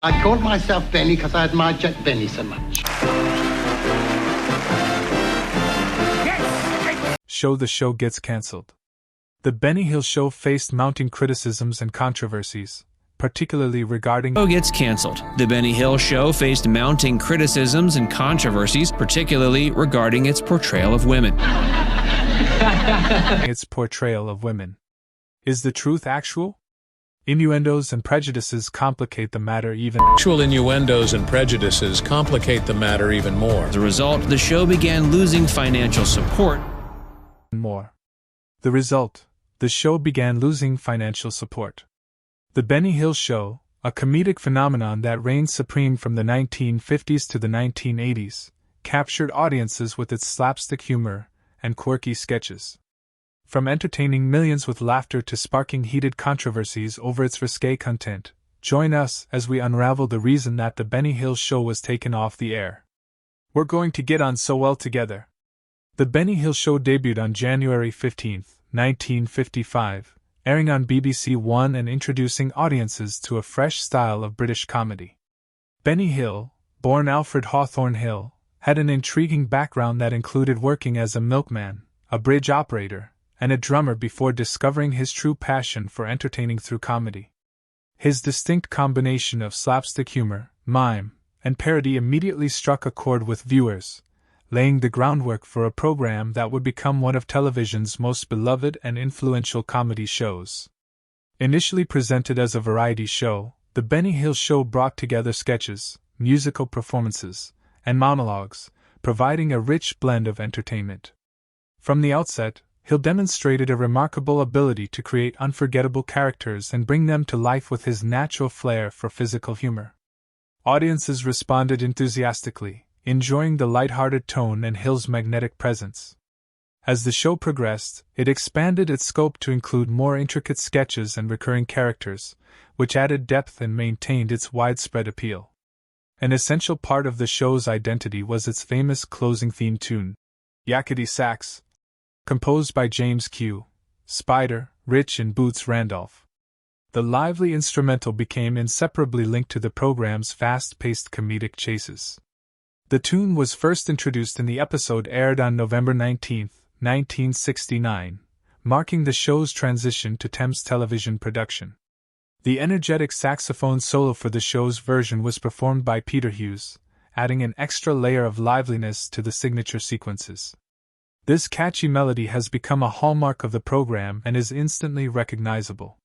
I called myself Benny because I admired Jack Benny so much. The show gets cancelled. The Benny Hill Show faced mounting criticisms and controversies, particularly regarding gets cancelled. The Benny Hill Show faced mounting criticisms and controversies, particularly regarding its portrayal of women. Its portrayal of women. Is the truth actual? Innuendos and prejudices complicate the matter even more. Actual innuendos and prejudices complicate the matter even more. As a result, the show began losing financial support. The result, the show began losing financial support. The Benny Hill Show, a comedic phenomenon that reigned supreme from the 1950s to the 1980s, captured audiences with its slapstick humor and quirky sketches. From entertaining millions with laughter to sparking heated controversies over its risque content, join us as we unravel the reason that the Benny Hill Show was taken off the air. We're going to get on so well together. The Benny Hill Show debuted on January 15, 1955, airing on BBC One and introducing audiences to a fresh style of British comedy. Benny Hill, born Alfred Hawthorne Hill, had an intriguing background that included working as a milkman, a bridge operator, and a drummer before discovering his true passion for entertaining through comedy. His distinct combination of slapstick humor, mime, and parody immediately struck a chord with viewers, laying the groundwork for a program that would become one of television's most beloved and influential comedy shows. Initially presented as a variety show, The Benny Hill Show brought together sketches, musical performances, and monologues, providing a rich blend of entertainment. From the outset, Hill demonstrated a remarkable ability to create unforgettable characters and bring them to life with his natural flair for physical humor. Audiences responded enthusiastically, enjoying the light-hearted tone and Hill's magnetic presence. As the show progressed, it expanded its scope to include more intricate sketches and recurring characters, which added depth and maintained its widespread appeal. An essential part of the show's identity was its famous closing theme tune, Yakety Sax, composed by James Q. Spider, Rich and Boots Randolph. The lively instrumental became inseparably linked to the program's fast-paced comedic chases. The tune was first introduced in the episode aired on November 19, 1969, marking the show's transition to Thames Television production. The energetic saxophone solo for the show's version was performed by Peter Hughes, adding an extra layer of liveliness to the signature sequences. This catchy melody has become a hallmark of the program and is instantly recognizable.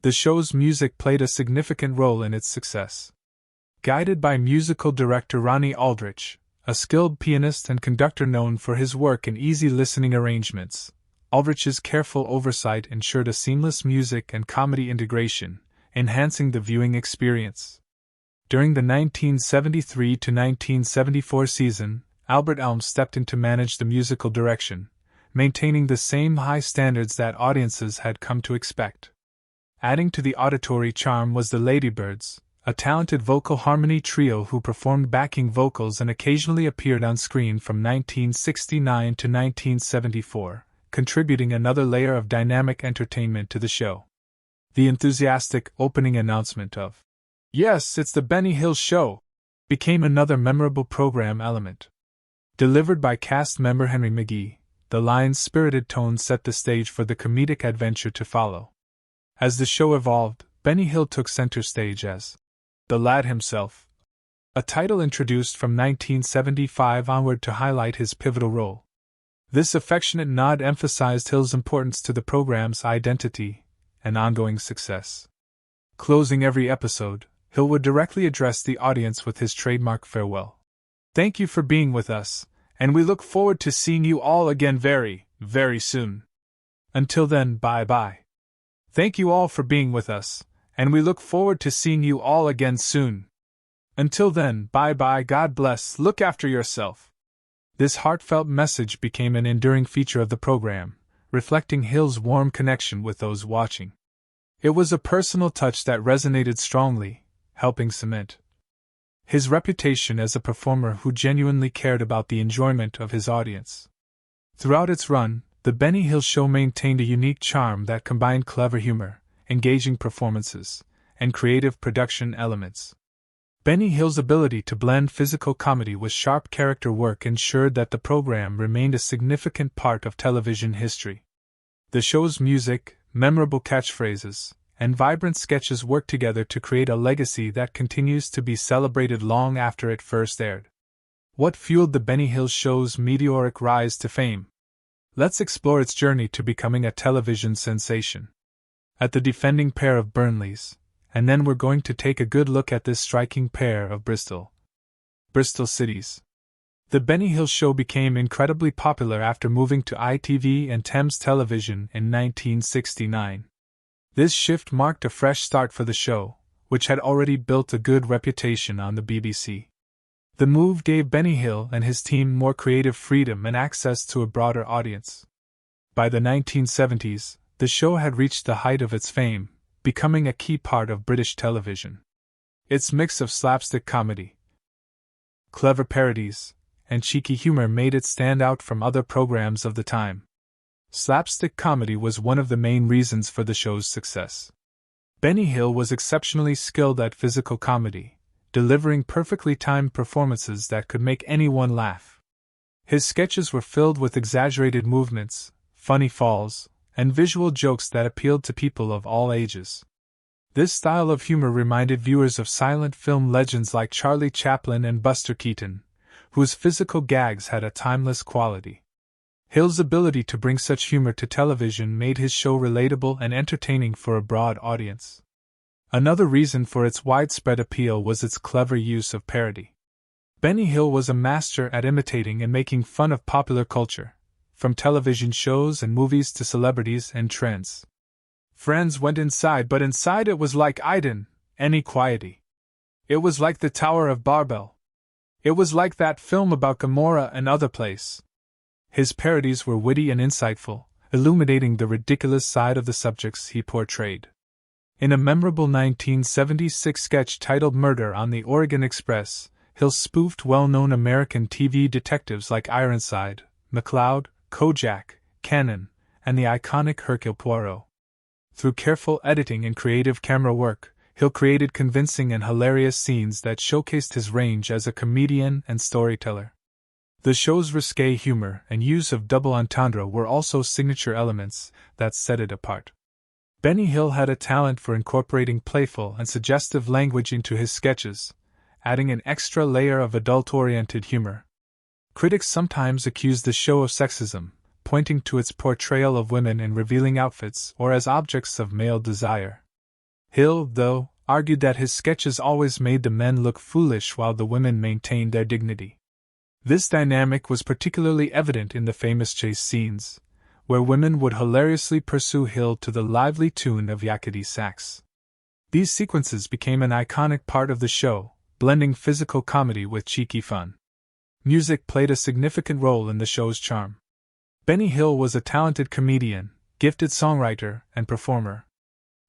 The show's music played a significant role in its success. Guided by musical director Ronnie Aldrich, a skilled pianist and conductor known for his work in easy-listening arrangements, Aldrich's careful oversight ensured a seamless music and comedy integration, enhancing the viewing experience. During the 1973 to 1974 season, Albert Elm stepped in to manage the musical direction, maintaining the same high standards that audiences had come to expect. Adding to the auditory charm was the Ladybirds, a talented vocal harmony trio who performed backing vocals and occasionally appeared on screen from 1969 to 1974, contributing another layer of dynamic entertainment to the show. The enthusiastic opening announcement of, "Yes, it's the Benny Hill Show," became another memorable program element. Delivered by cast member Henry McGee, the line's spirited tone set the stage for the comedic adventure to follow. As the show evolved, Benny Hill took center stage as the Lad himself, a title introduced from 1975 onward to highlight his pivotal role. This affectionate nod emphasized Hill's importance to the program's identity and ongoing success. Closing every episode, Hill would directly address the audience with his trademark farewell. "Thank you for being with us, and we look forward to seeing you all again very, very soon. Until then, bye-bye. Thank you all for being with us, and we look forward to seeing you all again soon. Until then, bye-bye, God bless, look after yourself." This heartfelt message became an enduring feature of the program, reflecting Hill's warm connection with those watching. It was a personal touch that resonated strongly, helping cement his reputation as a performer who genuinely cared about the enjoyment of his audience. Throughout its run, The Benny Hill Show maintained a unique charm that combined clever humor, engaging performances, and creative production elements. Benny Hill's ability to blend physical comedy with sharp character work ensured that the program remained a significant part of television history. The show's music, memorable catchphrases, and vibrant sketches worked together to create a legacy that continues to be celebrated long after it first aired. What fueled the Benny Hill Show's meteoric rise to fame? Let's explore its journey to becoming a television sensation. At the defending pair of Burnleys, and then we're going to take a good look at this striking pair of Bristol Cities. The Benny Hill Show became incredibly popular after moving to ITV and Thames Television in 1969. This shift marked a fresh start for the show, which had already built a good reputation on the BBC. The move gave Benny Hill and his team more creative freedom and access to a broader audience. By the 1970s, the show had reached the height of its fame, becoming a key part of British television. Its mix of slapstick comedy, clever parodies, and cheeky humor made it stand out from other programs of the time. Slapstick comedy was one of the main reasons for the show's success. Benny Hill was exceptionally skilled at physical comedy, delivering perfectly timed performances that could make anyone laugh. His sketches were filled with exaggerated movements, funny falls, and visual jokes that appealed to people of all ages. This style of humor reminded viewers of silent film legends like Charlie Chaplin and Buster Keaton, whose physical gags had a timeless quality. Hill's ability to bring such humor to television made his show relatable and entertaining for a broad audience. Another reason for its widespread appeal was its clever use of parody. Benny Hill was a master at imitating and making fun of popular culture, from television shows and movies to celebrities and trends. Friends went inside, but inside it was like Iden, Inequality. It was like the Tower of Babel. It was like that film about Gomorrah and Other Place. His parodies were witty and insightful, illuminating the ridiculous side of the subjects he portrayed. In a memorable 1976 sketch titled Murder on the Oregon Express, Hill spoofed well-known American TV detectives like Ironside, McCloud, Kojak, Cannon, and the iconic Hercule Poirot. Through careful editing and creative camera work, Hill created convincing and hilarious scenes that showcased his range as a comedian and storyteller. The show's risque humor and use of double entendre were also signature elements that set it apart. Benny Hill had a talent for incorporating playful and suggestive language into his sketches, adding an extra layer of adult-oriented humor. Critics sometimes accused the show of sexism, pointing to its portrayal of women in revealing outfits or as objects of male desire. Hill, though, argued that his sketches always made the men look foolish while the women maintained their dignity. This dynamic was particularly evident in the famous chase scenes, where women would hilariously pursue Hill to the lively tune of Yakety Sax. These sequences became an iconic part of the show, blending physical comedy with cheeky fun. Music played a significant role in the show's charm. Benny Hill was a talented comedian, gifted songwriter, and performer.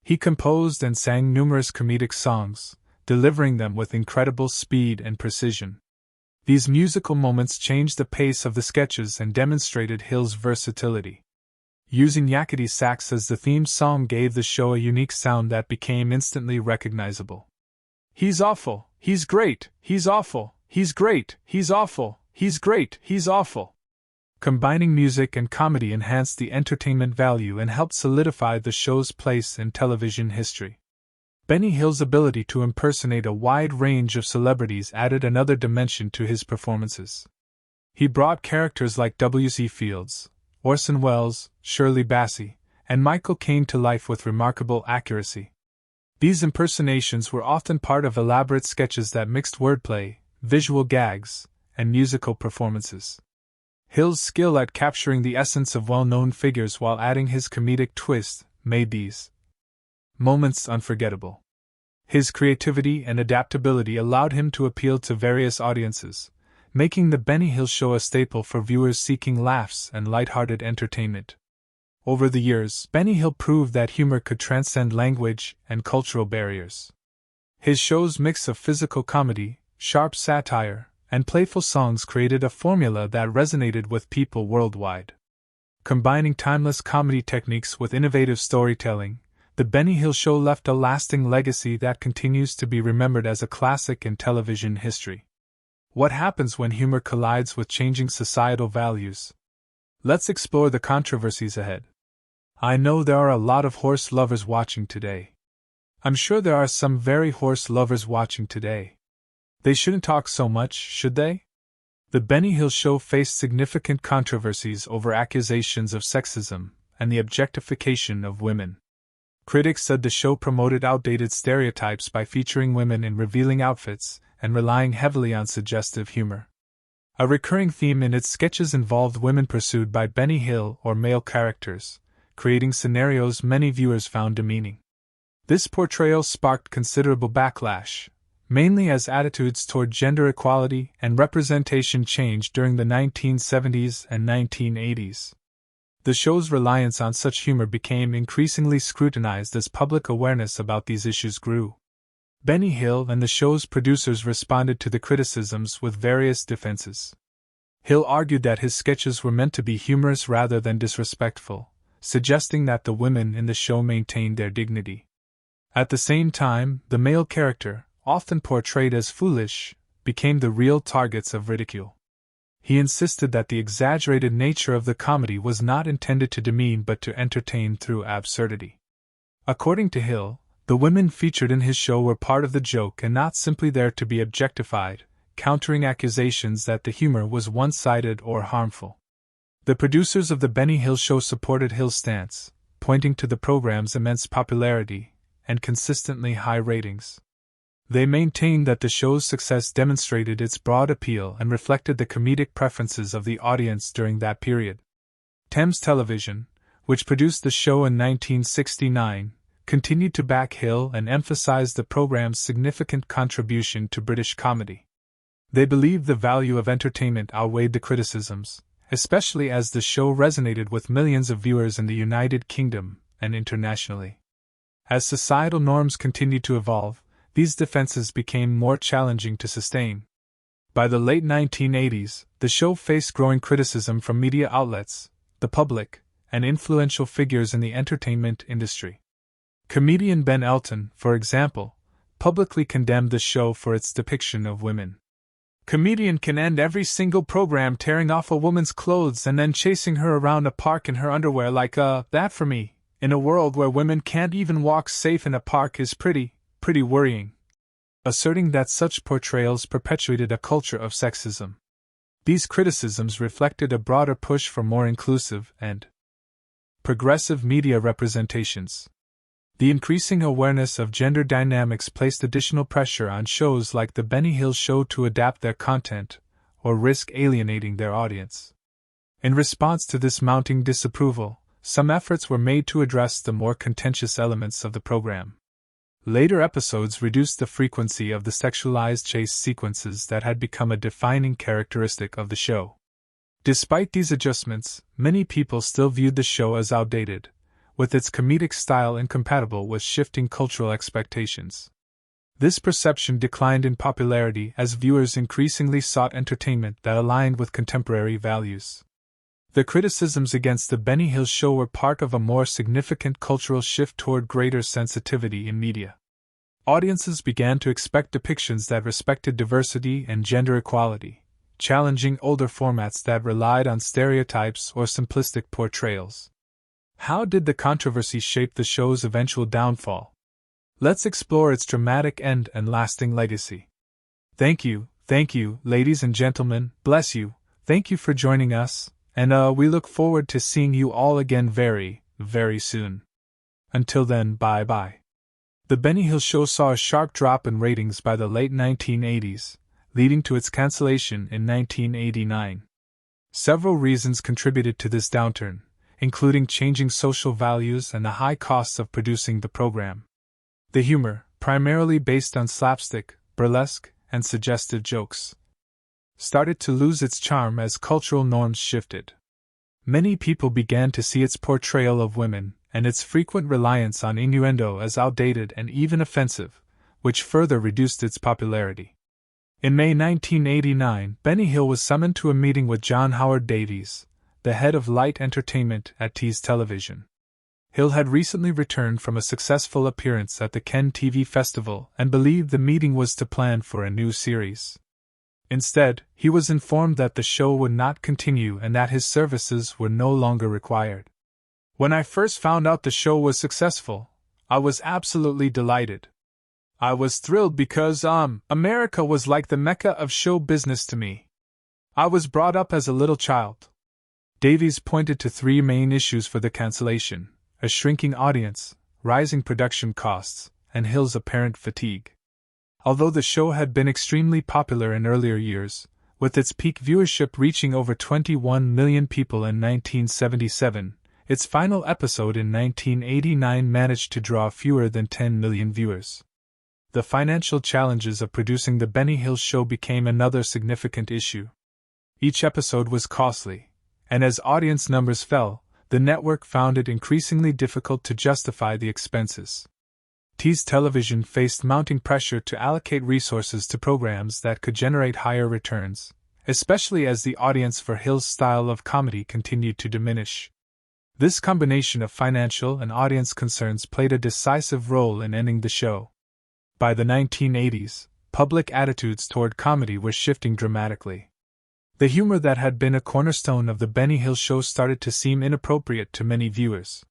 He composed and sang numerous comedic songs, delivering them with incredible speed and precision. These musical moments changed the pace of the sketches and demonstrated Hill's versatility. Using Yakety Sax as the theme song gave the show a unique sound that became instantly recognizable. He's awful, he's great, he's awful, he's great, he's awful, he's great, he's awful. Combining music and comedy enhanced the entertainment value and helped solidify the show's place in television history. Benny Hill's ability to impersonate a wide range of celebrities added another dimension to his performances. He brought characters like W.C. Fields, Orson Welles, Shirley Bassey, and Michael Caine to life with remarkable accuracy. These impersonations were often part of elaborate sketches that mixed wordplay, visual gags, and musical performances. Hill's skill at capturing the essence of well-known figures while adding his comedic twist made these moments unforgettable. His creativity and adaptability allowed him to appeal to various audiences, making the Benny Hill Show a staple for viewers seeking laughs and lighthearted entertainment. Over the years, Benny Hill proved that humor could transcend language and cultural barriers. His show's mix of physical comedy, sharp satire, and playful songs created a formula that resonated with people worldwide. Combining timeless comedy techniques with innovative storytelling, The Benny Hill Show left a lasting legacy that continues to be remembered as a classic in television history. What happens when humor collides with changing societal values? Let's explore the controversies ahead. I know there are a lot of horse lovers watching today. I'm sure there are some very horse lovers watching today. They shouldn't talk so much, should they? The Benny Hill Show faced significant controversies over accusations of sexism and the objectification of women. Critics said the show promoted outdated stereotypes by featuring women in revealing outfits and relying heavily on suggestive humor. A recurring theme in its sketches involved women pursued by Benny Hill or male characters, creating scenarios many viewers found demeaning. This portrayal sparked considerable backlash, mainly as attitudes toward gender equality and representation changed during the 1970s and 1980s. The show's reliance on such humor became increasingly scrutinized as public awareness about these issues grew. Benny Hill and the show's producers responded to the criticisms with various defenses. Hill argued that his sketches were meant to be humorous rather than disrespectful, suggesting that the women in the show maintained their dignity. At the same time, the male character, often portrayed as foolish, became the real targets of ridicule. He insisted that the exaggerated nature of the comedy was not intended to demean but to entertain through absurdity. According to Hill, the women featured in his show were part of the joke and not simply there to be objectified, countering accusations that the humor was one-sided or harmful. The producers of The Benny Hill Show supported Hill's stance, pointing to the program's immense popularity and consistently high ratings. They maintained that the show's success demonstrated its broad appeal and reflected the comedic preferences of the audience during that period. Thames Television, which produced the show in 1969, continued to back Hill and emphasized the program's significant contribution to British comedy. They believed the value of entertainment outweighed the criticisms, especially as the show resonated with millions of viewers in the United Kingdom and internationally. As societal norms continued to evolve, these defenses became more challenging to sustain. By the late 1980s, the show faced growing criticism from media outlets, the public, and influential figures in the entertainment industry. Comedian Ben Elton, for example, publicly condemned the show for its depiction of women. Comedian can end every single program tearing off a woman's clothes and then chasing her around a park in her underwear like, that for me, in a world where women can't even walk safe in a park is pretty worrying. Asserting that such portrayals perpetuated a culture of sexism. These criticisms reflected a broader push for more inclusive and progressive media representations. The increasing awareness of gender dynamics placed additional pressure on shows like The Benny Hill Show to adapt their content, or risk alienating their audience. In response to this mounting disapproval, some efforts were made to address the more contentious elements of the program. Later episodes reduced the frequency of the sexualized chase sequences that had become a defining characteristic of the show. Despite these adjustments, many people still viewed the show as outdated, with its comedic style incompatible with shifting cultural expectations. This perception declined in popularity as viewers increasingly sought entertainment that aligned with contemporary values. The criticisms against The Benny Hill Show were part of a more significant cultural shift toward greater sensitivity in media. Audiences began to expect depictions that respected diversity and gender equality, challenging older formats that relied on stereotypes or simplistic portrayals. How did the controversy shape the show's eventual downfall? Let's explore its dramatic end and lasting legacy. Thank you, ladies and gentlemen, bless you, thank you for joining us, and we look forward to seeing you all again very, very soon. Until then, bye-bye. The Benny Hill Show saw a sharp drop in ratings by the late 1980s, leading to its cancellation in 1989. Several reasons contributed to this downturn, including changing social values and the high costs of producing the program. The humor, primarily based on slapstick, burlesque, and suggestive jokes, started to lose its charm as cultural norms shifted. Many people began to see its portrayal of women and its frequent reliance on innuendo as outdated and even offensive, which further reduced its popularity. In May 1989, Benny Hill was summoned to a meeting with John Howard Davies, the head of light entertainment at Tease Television. Hill had recently returned from a successful appearance at the Cannes TV Festival and believed the meeting was to plan for a new series. Instead, he was informed that the show would not continue and that his services were no longer required. "When I first found out the show was successful, I was absolutely delighted. I was thrilled because, America was like the mecca of show business to me. I was brought up as a little child." Davies pointed to three main issues for the cancellation: a shrinking audience, rising production costs, and Hill's apparent fatigue. Although the show had been extremely popular in earlier years, with its peak viewership reaching over 21 million people in 1977, its final episode in 1989 managed to draw fewer than 10 million viewers. The financial challenges of producing The Benny Hill Show became another significant issue. Each episode was costly, and as audience numbers fell, the network found it increasingly difficult to justify the expenses. Tease Television faced mounting pressure to allocate resources to programs that could generate higher returns, especially as the audience for Hill's style of comedy continued to diminish. This combination of financial and audience concerns played a decisive role in ending the show. By the 1980s, public attitudes toward comedy were shifting dramatically. The humor that had been a cornerstone of The Benny Hill Show started to seem inappropriate to many viewers.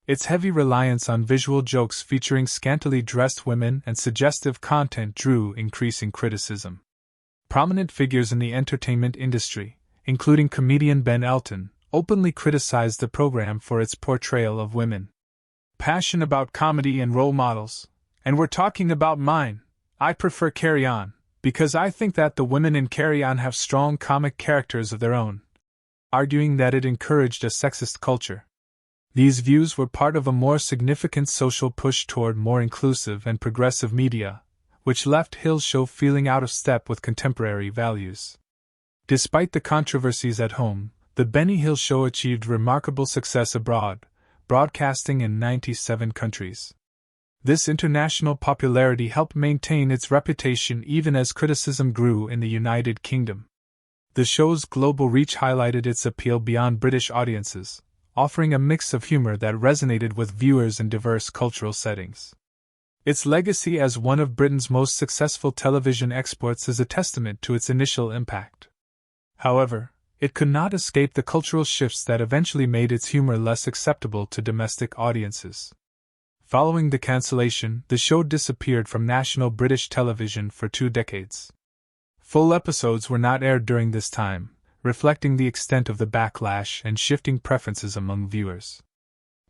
Its heavy reliance on visual jokes featuring scantily dressed women and suggestive content drew increasing criticism. Prominent figures in the entertainment industry, including comedian Ben Elton, openly criticized the program for its portrayal of women. "Passion about comedy and role models, and we're talking about mine. I prefer Carry On, because I think that the women in Carry On have strong comic characters of their own," arguing that it encouraged a sexist culture. These views were part of a more significant social push toward more inclusive and progressive media, which left Hill's show feeling out of step with contemporary values. Despite the controversies at home, The Benny Hill Show achieved remarkable success abroad, broadcasting in 97 countries. This international popularity helped maintain its reputation even as criticism grew in the United Kingdom. The show's global reach highlighted its appeal beyond British audiences, offering a mix of humor that resonated with viewers in diverse cultural settings. Its legacy as one of Britain's most successful television exports is a testament to its initial impact. However, it could not escape the cultural shifts that eventually made its humor less acceptable to domestic audiences. Following the cancellation, the show disappeared from national British television for 2 decades. Full episodes were not aired during this time, reflecting the extent of the backlash and shifting preferences among viewers.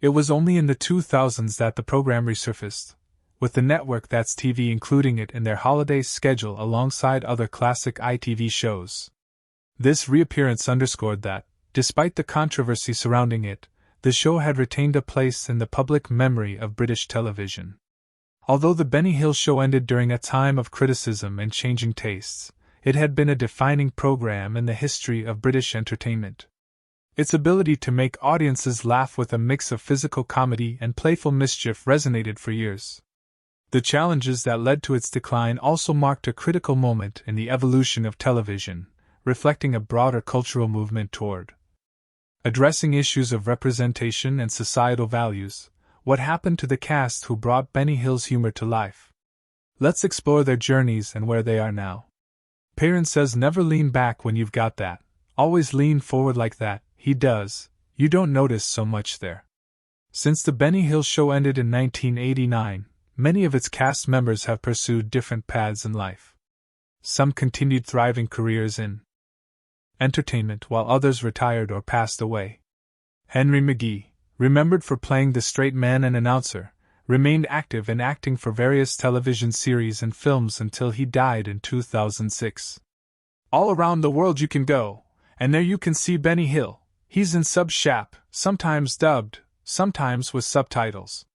It was only in the 2000s that the program resurfaced, with the network That's TV including it in their holiday schedule alongside other classic ITV shows. This reappearance underscored that, despite the controversy surrounding it, the show had retained a place in the public memory of British television. Although The Benny Hill Show ended during a time of criticism and changing tastes, it had been a defining program in the history of British entertainment. Its ability to make audiences laugh with a mix of physical comedy and playful mischief resonated for years. The challenges that led to its decline also marked a critical moment in the evolution of television, reflecting a broader cultural movement toward addressing issues of representation and societal values. What happened to the cast who brought Benny Hill's humor to life? Let's explore their journeys and where they are now. Perrin says never lean back when you've got that, always lean forward like that. He does, you don't notice so much there. Since The Benny Hill Show ended in 1989, many of its cast members have pursued different paths in life. Some continued thriving careers in entertainment while others retired or passed away. Henry McGee, remembered for playing the straight man and announcer, remained active in acting for various television series and films until he died in 2006. All around the world you can go, and there you can see Benny Hill. He's in sub shap, sometimes dubbed, sometimes with subtitles.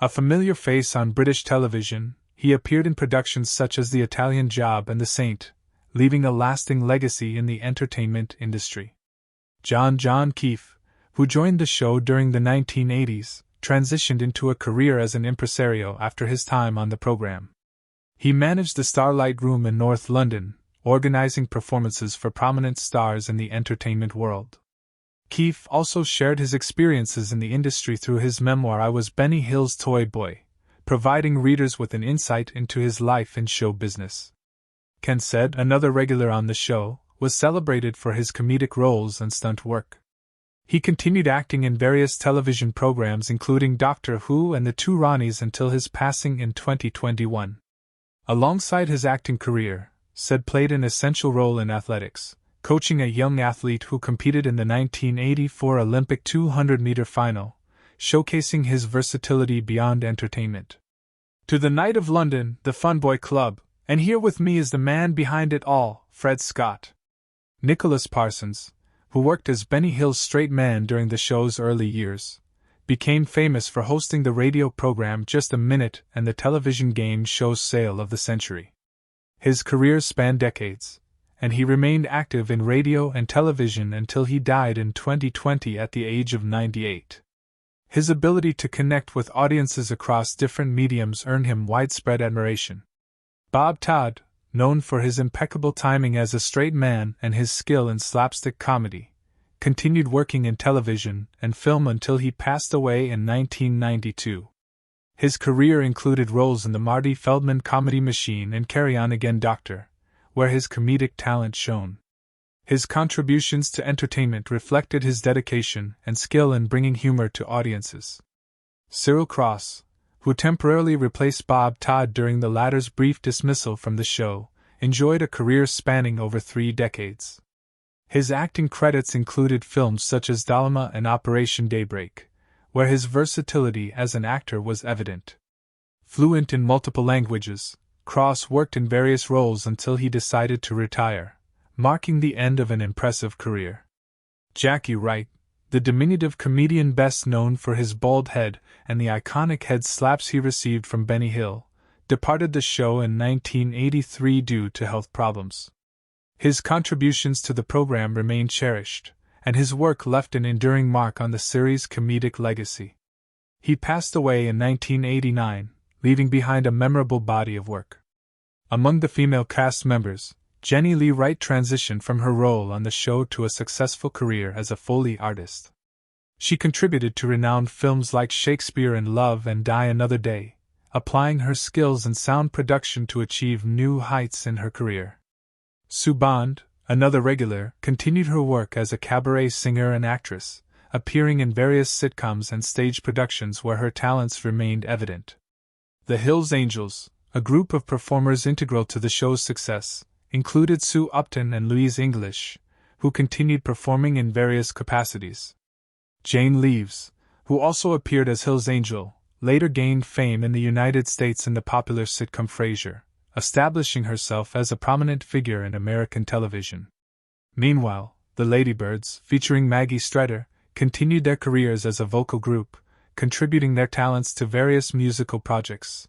A familiar face on British television, he appeared in productions such as The Italian Job and The Saint, leaving a lasting legacy in the entertainment industry. John Keefe, who joined the show during the 1980s, transitioned into a career as an impresario after his time on the program. He managed the Starlight Room in North London, organizing performances for prominent stars in the entertainment world. Keefe also shared his experiences in the industry through his memoir I Was Benny Hill's Toy Boy, providing readers with an insight into his life in show business. Ken Said, another regular on the show, was celebrated for his comedic roles and stunt work. He continued acting in various television programs including Doctor Who and The Two Ronnies until his passing in 2021. Alongside his acting career, Said played an essential role in athletics, coaching a young athlete who competed in the 1984 Olympic 200-meter final, showcasing his versatility beyond entertainment. To the Knight of London, the Funboy Club, and here with me is the man behind it all, Fred Scott. Nicholas Parsons, who worked as Benny Hill's straight man during the show's early years, became famous for hosting the radio program Just a Minute and the television game show Sale of the Century. His career spanned decades, and he remained active in radio and television until he died in 2020 at the age of 98. His ability to connect with audiences across different mediums earned him widespread admiration. Bob Todd, known for his impeccable timing as a straight man and his skill in slapstick comedy, continued working in television and film until he passed away in 1992. His career included roles in the Marty Feldman Comedy Machine and Carry On Again Doctor, where his comedic talent shone. His contributions to entertainment reflected his dedication and skill in bringing humor to audiences. Cyril Cross, who temporarily replaced Bob Todd during the latter's brief dismissal from the show, enjoyed a career spanning over 3 decades. His acting credits included films such as Dalima and Operation Daybreak, where his versatility as an actor was evident. Fluent in multiple languages, Cross worked in various roles until he decided to retire, marking the end of an impressive career. Jackie Wright, the diminutive comedian best known for his bald head and the iconic head slaps he received from Benny Hill, departed the show in 1983 due to health problems. His contributions to the program remain cherished, and his work left an enduring mark on the series' comedic legacy. He passed away in 1989, leaving behind a memorable body of work. Among the female cast members, Jenny Lee Wright transitioned from her role on the show to a successful career as a Foley artist. She contributed to renowned films like Shakespeare in Love and Die Another Day, applying her skills in sound production to achieve new heights in her career. Sue Bond, another regular, continued her work as a cabaret singer and actress, appearing in various sitcoms and stage productions where her talents remained evident. The Hills Angels, a group of performers integral to the show's success, included Sue Upton and Louise English, who continued performing in various capacities. Jane Leeves, who also appeared as Hill's Angel, later gained fame in the United States in the popular sitcom Frasier, establishing herself as a prominent figure in American television. Meanwhile, the Ladybirds, featuring Maggie Streeter, continued their careers as a vocal group, contributing their talents to various musical projects.